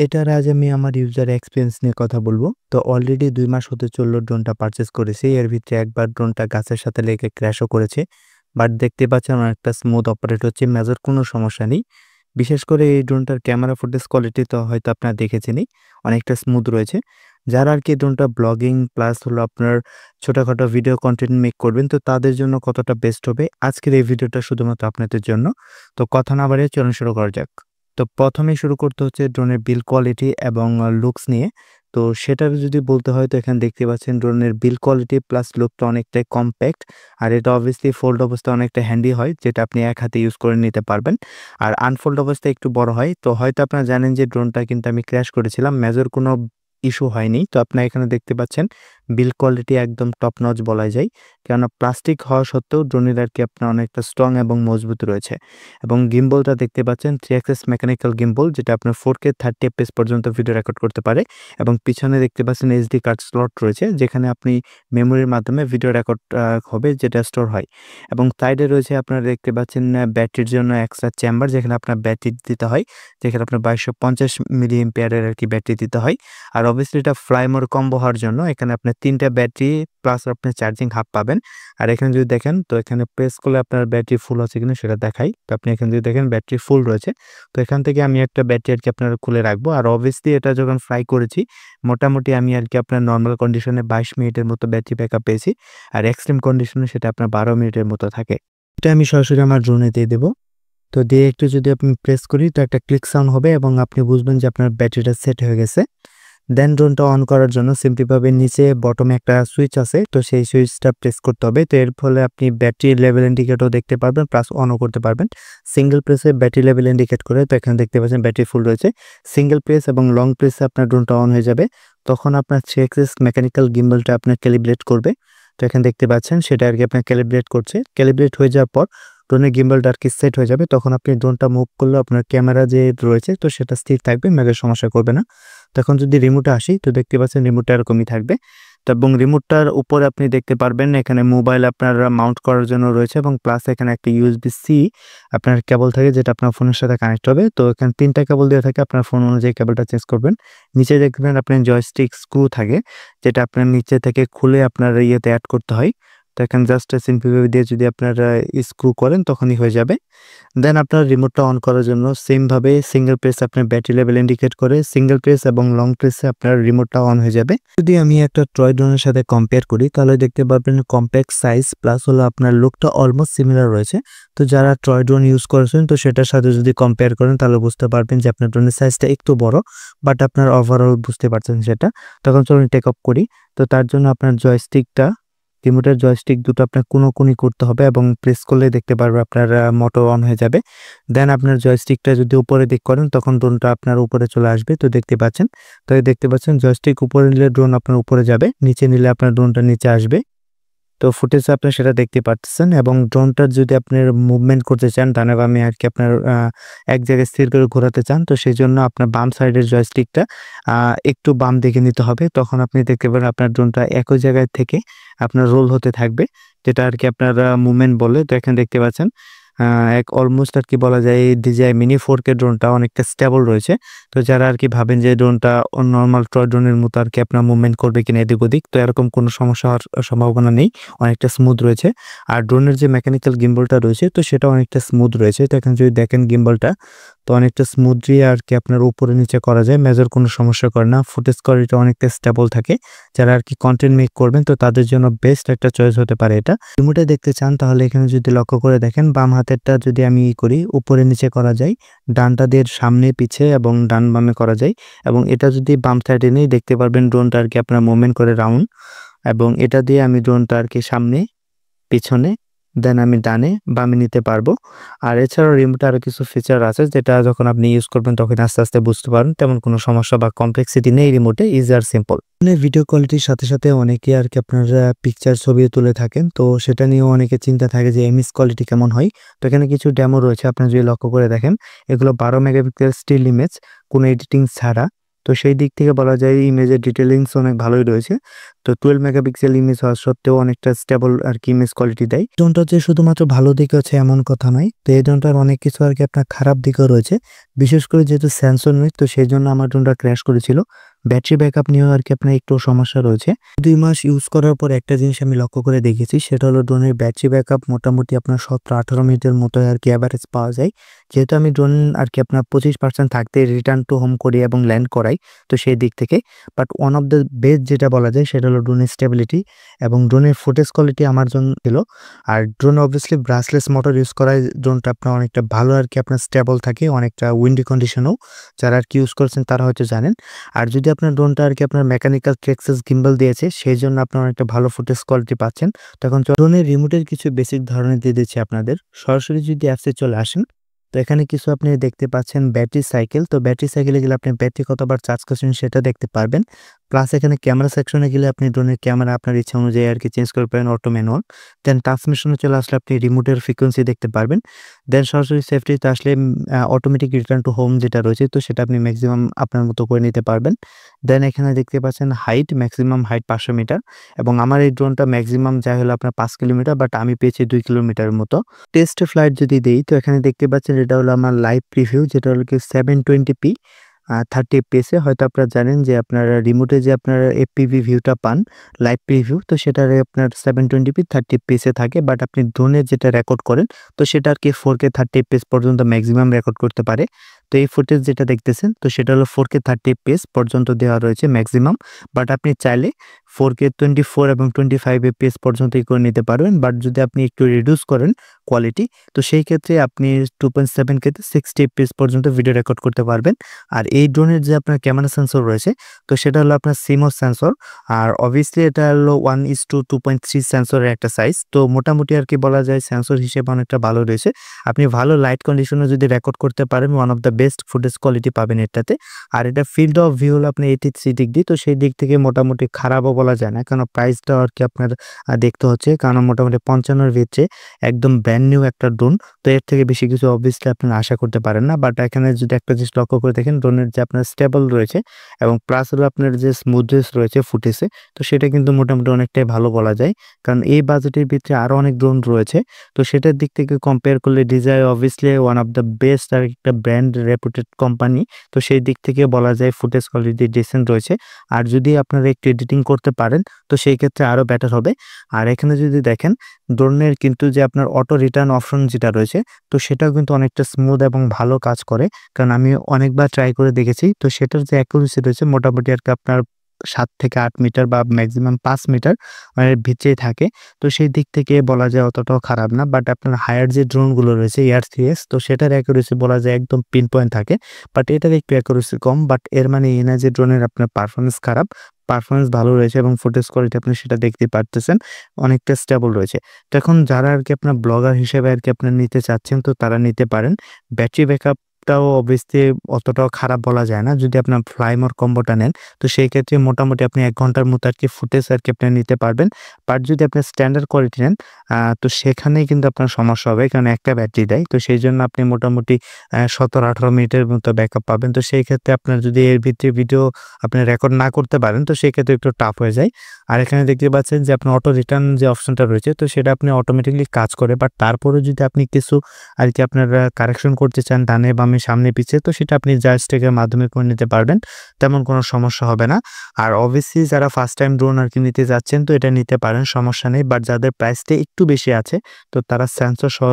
এটার আজ আমি আমার ইউজার এক্সপেরিয়েন্স নিয়ে কথা বলবো। তো অলরেডি ২ মাস হতে চলল ড্রোনটা পারচেজ করেছি। এর ভিতরে একবার ড্রোনটা গাছের সাথে লেগে ক্র্যাশও করেছে। বাট দেখতে পাচ্ছেন অনেকটা স্মুথ অপারেট হচ্ছে, মেজর কোনো সমস্যা নেই। বিশেষ করে এই ড্রোনটার ক্যামেরা ফুটেজ কোয়ালিটি তো হয়তো আপনারা দেখেছেনই, অনেকটা স্মুথ রয়েছে। যারা আরকি ড্রোনটা ব্লগিং প্লাস হলো আপনার ছোটখাটো ভিডিও কনটেন্ট মেক করবেন, তো তাদের জন্য কতটা বেস্ট হবে আজকের এই ভিডিওটা শুধুমাত্র আপনাদের জন্য। তো কথা না বাড়িয়ে চলুন শুরু করা যাক। তো প্রথমেই শুরু করতে হচ্ছে ড্রোনের বিল্ড কোয়ালিটি এবং লুকস নিয়ে। তো সেটা যদি বলতে হয় তো এখানে দেখতে পাচ্ছেন ড্রোনের বিল্ড কোয়ালিটি প্লাস লুকটা অনেকটাই কম্প্যাক্ট। আর এটা অবভিয়াসলি ফোল্ড অবস্থায় অনেকটা হ্যান্ডি হয়, যেটা আপনি এক হাতে ইউজ করে নিতে পারবেন। আর আনফোল্ড অবস্থায় একটু বড় হয়। তো হয়তো আপনারা জানেন যে ড্রোনটা কিন্তু আমি ক্র্যাশ করেছিলাম, মেজর কোনো ইস্যু হয়নি। তো আপনারা এখানে দেখতে পাচ্ছেন বিল্ড কোয়ালিটি একদম টপ নচ বলা যায়। কেননা প্লাস্টিক হওয়া সত্ত্বেও ড্রোনের আরকি আপনার অনেকটা স্ট্রং এবং মজবুত রয়েছে। এবং গিম্বলটা দেখতে পাচ্ছেন 3 অ্যাক্সিস মেকানিক্যাল গিম্বল, যেটা আপনার 4K 30 এফপিএস পর্যন্ত ভিডিও রেকর্ড করতে পারে। এবং পিছনে দেখতে পাচ্ছেন এইচডি কার্ড স্লট রয়েছে, যেখানে আপনি মেমোরির মাধ্যমে ভিডিও রেকর্ড হবে, যেটা স্টোর হয়। এবং সাইডে রয়েছে আপনারা দেখতে পাচ্ছেন ব্যাটারির জন্য এক্সট্রা চেম্বার, যেখানে আপনার ব্যাটারি দিতে হয়, যেখানে আপনার 2250 মিলি এম্পিয়ারের আরকি ব্যাটারি দিতে হয়। আর অবভিয়াসলি এটা ফ্লাই মোড কম্বো হওয়ার জন্য এখানে আপনি 3টা ব্যাটারি প্লাস আপনি চার্জিং হাব পাবেন। আর এখানে যদি দেখেন তো এখানে প্রেস করলে আপনার ব্যাটারি ফুল আছে কিনা সেটা দেখাই। তো আপনি এখানে যদি দেখেন ব্যাটারি ফুল রয়েছে। তো এখান থেকে আমি একটা ব্যাটারি আরকি আপনার খুলে রাখবো। আর অবভিয়াসলি এটা যখন ফ্লাই করেছি মোটামুটি আমি আরকি আপনার নরমাল কন্ডিশনে 22 মিনিটের মতো ব্যাটারি ব্যাকআপ পেয়েছি। আর এক্সট্রিম কন্ডিশনে সেটা আপনার 12 মিনিটের মতো থাকে। এটা আমি সরাসরি আমার ড্রোনে দিয়ে দেবো। তো দিয়ে একটু যদি আপনি প্রেস করি তো একটা ক্লিক সাউন্ড হবে এবং আপনি বুঝবেন যে আপনার ব্যাটারিটা সেট হয়ে গেছে। দেন ড্রোনটা অন করার জন্য সিম্পলিভাবে নিচে বটমে একটা সুইচ আছে, তো সেই সুইচটা প্রেস করতে হবে। তো এর ফলে আপনি ব্যাটারি লেভেল ইন্ডিকেটরও দেখতে পারবেন প্লাস অনও করতে পারবেন। সিঙ্গেল প্রেসে ব্যাটারি লেভেল ইন্ডিকেট করে, তো এখানে দেখতে পাচ্ছেন ব্যাটারি ফুল রয়েছে। সিঙ্গেল প্রেস এবং লং প্রেসে আপনার ড্রোনটা অন হয়ে যাবে। তখন আপনার 3 অ্যাক্সিস মেকানিক্যাল গিম্বলটা আপনার ক্যালিব্রেট করবে। তো এখানে দেখতে পাচ্ছেন সেটা আরকি আপনার ক্যালিব্রেট করছে। ক্যালিব্রেট হয়ে যাওয়ার পর ড্রোনের গিম্বলটা আরকি সেট হয়ে যাবে। তখন আপনি ড্রোনটা মুভ করলে আপনার ক্যামেরা যে রয়েছে তো সেটা স্থির থাকবে, মেজর সমস্যা করবে না। তখন যদি রিমোটে আসি তো দেখতে পাচ্ছেন রিমোটটা এরকমই থাকবে। তো এবং রিমোটটার উপরে আপনি দেখতে পারবেন এখানে মোবাইল আপনার মাউন্ট করার জন্য রয়েছে এবং প্লাস এখানে একটা USB-C আপনার কেবল থাকে, যেটা আপনার ফোনের সাথে কানেক্ট হবে। তো এখানে 3টা কেবল দেওয়া থাকে, আপনার ফোন অনুযায়ী কেবলটা চেঞ্জ করবেন। নিচে দেখবেন আপনার জয়স্টিক স্ক্রু থাকে, যেটা আপনার নিচে থেকে খুলে আপনার ইয়েতে অ্যাড করতে হয়। তো এখানে জাস্ট সিম্পল দিয়ে যদি আপনার স্ক্রু করেন তখনই হয়ে যাবে। দেন আপনার রিমোটটা অন করার জন্য সেম ভাবে সিঙ্গেল প্রেস আপনার ব্যাটারি লেভেল ইন্ডিকেট করে সিঙ্গেল প্রেস এবং লং প্রেসে আপনার রিমোটটা অন হয়ে যাবে। যদি আমি একটা টয় ড্রোনের সাথে কম্পেয়ার করি তাহলে দেখতে পাবেন কম্প্যাক্ট সাইজ প্লাস হলো আপনার লুকটা অলমোস্ট সিমিলার রয়েছে। তো যারা টয় ড্রোন ইউজ করেছেন তো সেটার সাথে যদি কম্পেয়ার করেন তাহলে বুঝতে পারবেন যে আপনার ড্রোনের সাইজটা একটু বড়, বাট আপনার ওভারঅল বুঝতে পারছেন সেটা। তখন চলুন টেক অফ করি। তো তার জন্য আপনার রিমোটের জয়স্টিক দুটো আপনার কোনি করতে হবে এবং প্রেস করলে দেখতে পারবেন আপনার মোটর অন হয়ে যাবে। দেন আপনার জয়স্টিকটা যদি উপরে দিক করেন তখন ড্রোনটা আপনার উপরে চলে আসবে। তো দেখতে পাচ্ছেন, তো দেখতে পাচ্ছেন জয়স্টিক উপরে নিলে ড্রোন আপনার উপরে যাবে, নিচে নিলে আপনার ড্রোনটা নিচে আসবে। তো ফুটেজে আপনারা সেটা দেখতে পাচ্ছেন। এবং ড্রোনটার যদি আপনার মুভমেন্ট করতে চান ডানে বামে আরকি আপনার এক জায়গায় স্থির করে ঘোরাতে চান, তো সেজন্য আপনার বাম সাইডের জয়স্টিকটা একটু বাম দিকে নিতে হবে। তখন আপনি দেখতে পাবেন আপনার ড্রোনটা একই জায়গায় থেকে আপনার রোল হতে থাকবে, যেটা আরকি আপনার মুভমেন্ট বলে। তো এখানে দেখতে পাচ্ছেন এক অলমোস্ট আরকি বলা যায় DJI Mini 4K ড্রোনটা অনেকটা স্টেবল রয়েছে। তো যারা আরকি ভাবেন যে ড্রোনটা নরমাল টয় ড্রোনের মতো আরকি আপনার মুভমেন্ট করবে কিনা এদিক ওদিক, তো এরকম কোনো সমস্যা হওয়ার সম্ভাবনা নেই, অনেকটা স্মুথ রয়েছে। আর ড্রোনের যে মেকানিক্যাল গিম্বলটা রয়েছে তো সেটা অনেকটা স্মুথ রয়েছে। তো এখানে যদি দেখেন গিম্বলটা তো অনেকটা স্মুথলি আরকি আপনার উপরে নিচে করা যায়, মেজর কোনো সমস্যা করে না। ফুটেজ কোয়ালিটি অনেকটা স্টেবল থাকে। যারা আরকি কন্টেন্ট মেক করবেন তো তাদের জন্য বেস্ট একটা চয়েস হতে পারে এটা। রিমোটে দেখতে চান তাহলে এখানে যদি লক্ষ্য করে দেখেন বাম হাতেরটা যদি আমি করি উপরে নিচে করা যায়, ডানটা দিয়ে সামনে পিছে এবং ডান বামে করা যায়। এবং এটা যদি বাম সাইডে নেই দেখতে পারবেন ড্রোনটা আরকি আপনার মুভমেন্ট করে রাউন্ড। এবং এটা দিয়ে আমি ড্রোনটা আরকি সামনে পিছনে দেন আমি ডানে বামে নিতে পারবো। আর এছাড়াও রিমোটে আরো কিছু ফিচার আছে যেটা যখন আপনি ইউজ করবেন তখন আস্তে আস্তে বুঝতে পারবেন। তেমন কোনো সমস্যা বা কমপ্লেক্সিটি নেই রিমোটে, ইজি আর সিম্পল। ভিডিও কোয়ালিটির সাথে সাথে অনেকে আরকি আপনারা পিকচার ছবিও তুলে থাকেন, তো সেটা নিয়েও অনেকে চিন্তা থাকে যে ইমেজ কোয়ালিটি কেমন হয়। তো এখানে কিছু ডেমো রয়েছে, আপনারা যদি লক্ষ্য করে দেখেন এগুলো 12 মেগাপিক্সেল স্টিল ইমেজ, কোনো এডিটিং ছাড়া। তো তো সেই দিক থেকে বলা যায় ইমেজের ডিটেলিংস অনেক ভালোই রয়েছে। তো 12 মেগাপিক্সেল ইমেজ হওয়া সত্ত্বেও অনেকটা স্টেবল আরকি ইমেজ কোয়ালিটি দেয়। ড্রোনটা যে শুধুমাত্র ভালো দিক আছে এমন কথা নয়। তো এই ড্রোনটার অনেক কিছু আরকি আপনার খারাপ দিকও রয়েছে। বিশেষ করে যেহেতু সেন্সর নেই, তো সেজন্য আমার ড্রোনটা ক্র্যাশ করেছিল। ব্যাটারি ব্যাকআপ নিয়েও আরকি আপনার একটু সমস্যা রয়েছে। 2 মাস ইউজ করার পর একটা জিনিস আমি লক্ষ্য করে দেখেছি, সেটা হলো ড্রোনের ব্যাটারি ব্যাকআপ মোটামুটি আপনার 17-18 মিনিটের মতো আরকি এভারেজ পাওয়া যায়। যেহেতু আমি ড্রোন আরকি আপনার 25% থাকতেই রিটার্ন টু হোম করি এবং ল্যান্ড করাই, তো সেই দিক থেকে। But one of the best যেটা বলা যায় সেটা হলো ড্রোনের স্টেবিলিটি এবং ড্রোনের ফুটেজ কোয়ালিটি আমার জন্য ছিল। আর drone obviously brushless motor use করায় ড্রোনটা আপনার অনেকটা ভালো আরকি আপনার স্টেবল থাকে, অনেকটা উইন্ডি কন্ডিশনেও। যারা আরকি ইউজ করছেন তারা হয়তো জানেন। আর যদি আপনার ড্রোনটা আরকি আপনার মেকানিক্যাল ট্রেক্সাস গিম্বল দিয়েছে, সেইজন্য আপনারা একটা ভালো ফুটেজ কোয়ালিটি পাচ্ছেন। তখন ড্রোনের রিমোটের কিছু বেসিক ধারণা দিয়ে দিচ্ছি আপনাদের। সরাসরি যদি অ্যাপসে চলে আসেন, তো এখানে কিছু আপনি দেখতে পাচ্ছেন ব্যাটারি সাইকেল। তো ব্যাটারি সাইকেলে গেলে আপনি ব্যাটারি কতবার চার্জ করছেন সেটা দেখতে পারবেন। প্লাস এখানে ক্যামেরা সেকশনে গেলে আপনি ড্রোনের ক্যামেরা আপনার ইচ্ছা অনুযায়ী আরকি চেঞ্জ করতে পারেন, অটো ম্যানুয়াল। দেন ট্রান্সমিশনে চলে আসলে আপনি রিমোটের ফ্রিকোয়েন্সি দেখতে পারবেন। দেন সরাসরি সেফটিতে আসলে অটোমেটিক রিটার্ন টু হোম যেটা রয়েছে, তো সেটা আপনি ম্যাক্সিমাম আপনার মতো করে নিতে পারবেন। দেন এখানে দেখতে পাচ্ছেন হাইট, ম্যাক্সিমাম হাইট 500 মিটার এবং আমার এই ড্রোনটা ম্যাক্সিমাম যায় হলো আপনার 5 কিলোমিটার, বাট আমি পেয়েছি 2 কিলোমিটারের মতো। টেস্ট ফ্লাইট যদি দেই, তো এখানে দেখতে পাচ্ছেন এটা হলো আমার লাইভ প্রিভিউ, যেটা হলো কি 720p 30 fps এ। হয়তো আপনারা জানেন যে আপনার রিমোটে যে আপনার এফপিভি ভিউটা পান লাইভ প্রিভিউ, তো সেটারে আপনার 720p 30 fps এ থাকে। বাট আপনি ড্রোনে যেটা রেকর্ড করেন, তো সেটা আরকি 4K 30 fps পর্যন্ত ম্যাক্সিমাম রেকর্ড করতে পারে। তো এই ফুটেজ যেটা দেখতেছেন, তো সেটা হলো 4K 30 fps পর্যন্ত দেওয়া রয়েছে ম্যাক্সিমাম। বাট আপনি চাইলে 4K 24 এবং 25 fps পর্যন্তই করে নিতে পারবেন। বাট যদি আপনি একটু রিডিউস করেন কোয়ালিটি, তো সেই ক্ষেত্রে আপনি 2.7K তে 60 fps পর্যন্ত ভিডিও রেকর্ড করতে পারবেন। আর এই ড্রোনের যে আপনার ক্যামেরা সেন্সর রয়েছে, তো সেটা হলো আপনার CMOS সেন্সর। আর অবভিয়াসলি এটা হলো 1:2.3 সেন্সরের একটা সাইজ। তো মোটামুটি আরকি বলা যায় সেন্সর হিসেবে অনেকটা ভালো রয়েছে। আপনি ভালো লাইট কন্ডিশনে যদি রেকর্ড করতে পারেন, one of the best footage quality পাবেন এটাতে। আর এটা ফিল্ড অফ ভিউ হলো আপনার 83 ডিগ্রি, তো সেই দিক থেকে মোটামুটি খারাপও বলা যায় না, কারণ প্রাইসটাও আরকি আপনার দেখতে হচ্ছে, কারণ মোটামুটি 55 এর ভিতরে একদম ব্র্যান্ড নিউ একটা ড্রোন। তো এর থেকে বেশি কিছু অবভিয়াসলি আপনারা আশা করতে পারেন না। বাট এখানে যদি একটা জিনিস লক্ষ্য করে দেখেন, ড্রোনের যে আপনার স্টেবল রয়েছে এবং প্লাস হলো আপনার যে স্মুথনেস রয়েছে ফুটেজে, তো সেটা কিন্তু মোটামুটি অনেকটাই ভালো বলা যায়। কারণ এই বাজেটের ভিতরে আরো অনেক ড্রোন রয়েছে, তো সেটার দিক থেকে কম্পেয়ার করলে DJI obviously one of the best আর একটা ব্র্যান্ড রেপুটেড কোম্পানি। তো সেই দিক থেকে বলা যায় ফুটেজ কোয়ালিটি ডিসেন্ট রয়েছে। আর যদি আপনারা একটু এডিটিং করতে পারেন, তো সেই ক্ষেত্রে আরো বেটার হবে। আর এখানে যদি দেখেন ড্রোনের কিন্তু যে আপনার অটো রিটার্ন অপশন যেটা রয়েছে, তো সেটাও কিন্তু অনেকটা স্মুথ এবং ভালো কাজ করে। কারণ আমি অনেকবার ট্রাই করে দেখেছি, তো সেটার যে অ্যাকুরেসি রয়েছে মোটামুটি আরকি আপনার 7 থেকে 8 মিটার বা ম্যাক্সিমাম 5 মিটার এর ভিতরেই থাকে। তো সেই দিক থেকে বলা যায় অতটাও খারাপ না। বাট আপনার হায়ার যে ড্রোনগুলো রয়েছে AR3S, তো সেটার অ্যাকুরেসি বলা যায় একদম পিন পয়েন্ট থাকে। বাট এটার একটু অ্যাকুরেসি কম। বাট এর মানে এই না যে ড্রোনের আপনার পারফরম্যান্স খারাপ। পারফরম্যান্স ভালো রয়েছে এবং ফুটেজ কোয়ালিটি আপনি সেটা দেখতেই পারতেছেন, অনেকটা স্টেবল রয়েছে। তো এখন যারা আরকি আপনার ব্লগার হিসেবে আরকি আপনারা নিতে চাচ্ছেন, তো তারা নিতে পারেন। ব্যাটারি ব্যাকআপটাও অবভিয়াসলি অতটাও খারাপ বলা যায় না। যদি আপনার ফ্লাই মোড কম্বোটা নেন, তো সেই ক্ষেত্রে মোটামুটি আপনি 1 ঘন্টার মতো আরকি ফুটেজ আরকি আপনি নিতে পারবেন। বাট যদি আপনি স্ট্যান্ডার্ড কোয়ালিটি নেন, তো সেখানেই কিন্তু আপনার সমস্যা হবে, কারণ একটা ব্যাটারি দেয়। তো সেইজন্য আপনি মোটামুটি 17-18 মিনিটের মতো ব্যাকআপ পাবেন। তো সেই ক্ষেত্রে আপনার যদি এর ভিতরে ভিডিও আপনি রেকর্ড না করতে পারেন, তো সেক্ষেত্রে একটু টাফ হয়ে যায়। আর এখানে দেখতে পাচ্ছেন যে আপনার অটো রিটার্ন যে অপশনটা রয়েছে, তো সেটা আপনি অটোমেটিক্যালি কাজ করে। বাট তারপরেও যদি আপনি কিছু আরকি আপনারা কারেকশন করতে চান ডানে বামে সামনে পিছে, তো সেটা আপনি জয়স্টিকের মাধ্যমে করে নিতে পারবেন, তেমন কোনো সমস্যা হবে না। আর অবভিয়াসলি যারা ফার্স্ট টাইম ড্রোন আরকি নিতে যাচ্ছেন, তো এটা নিতে পারেন, সমস্যা নেই। বাট যাদের প্রাইসটা একটু বেশি আছে, তো তারা সেন্সর সহ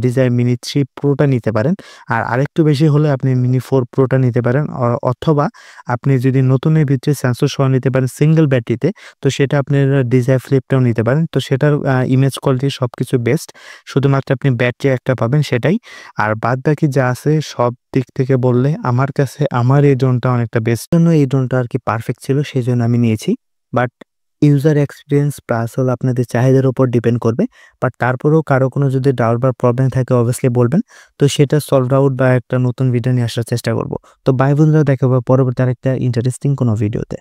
DJI Mini 3 Proটা নিতে পারেন। আর আরেকটু বেশি হলে আপনি Mini 4 Proটা নিতে পারেন। অথবা আপনি যদি নতুনের ভিতরে সেন্সর সহ নিতে পারেন সিঙ্গেল ব্যাটারিতে, তো সেটা আপনার DJI Flipটাও নিতে পারেন। তো সেটার ইমেজ কোয়ালিটি সবকিছু বেস্ট। শুধুমাত্র আপনি ব্যাটারি একটা পাবেন সেটাই। আর বাদবাকি যা আছে সব দিক থেকে বললে আমার কাছে আমার এই ড্রোনটা অনেকটা বেস্ট। জন্য এই ড্রোনটা আরকি পারফেক্ট ছিল, সেজন্য আমি নিয়েছি। বাট ইউজার এক্সপেরিয়েন্স প্লাস হলো আপনাদের চাহিদার উপর ডিপেন্ড করবে। বাট তারপরেও কারো কোনো যদি ডাউট বা প্রবলেম থাকে অবভিয়াসলি বলবেন। তো সেটা সলভড আউট বা একটা নতুন ভিডিও নিয়ে আসার চেষ্টা করব। তো বাই বন্ধুরা, দেখা হবে পরবর্তী আরেকটা ইন্টারেস্টিং কোনো ভিডিওতে।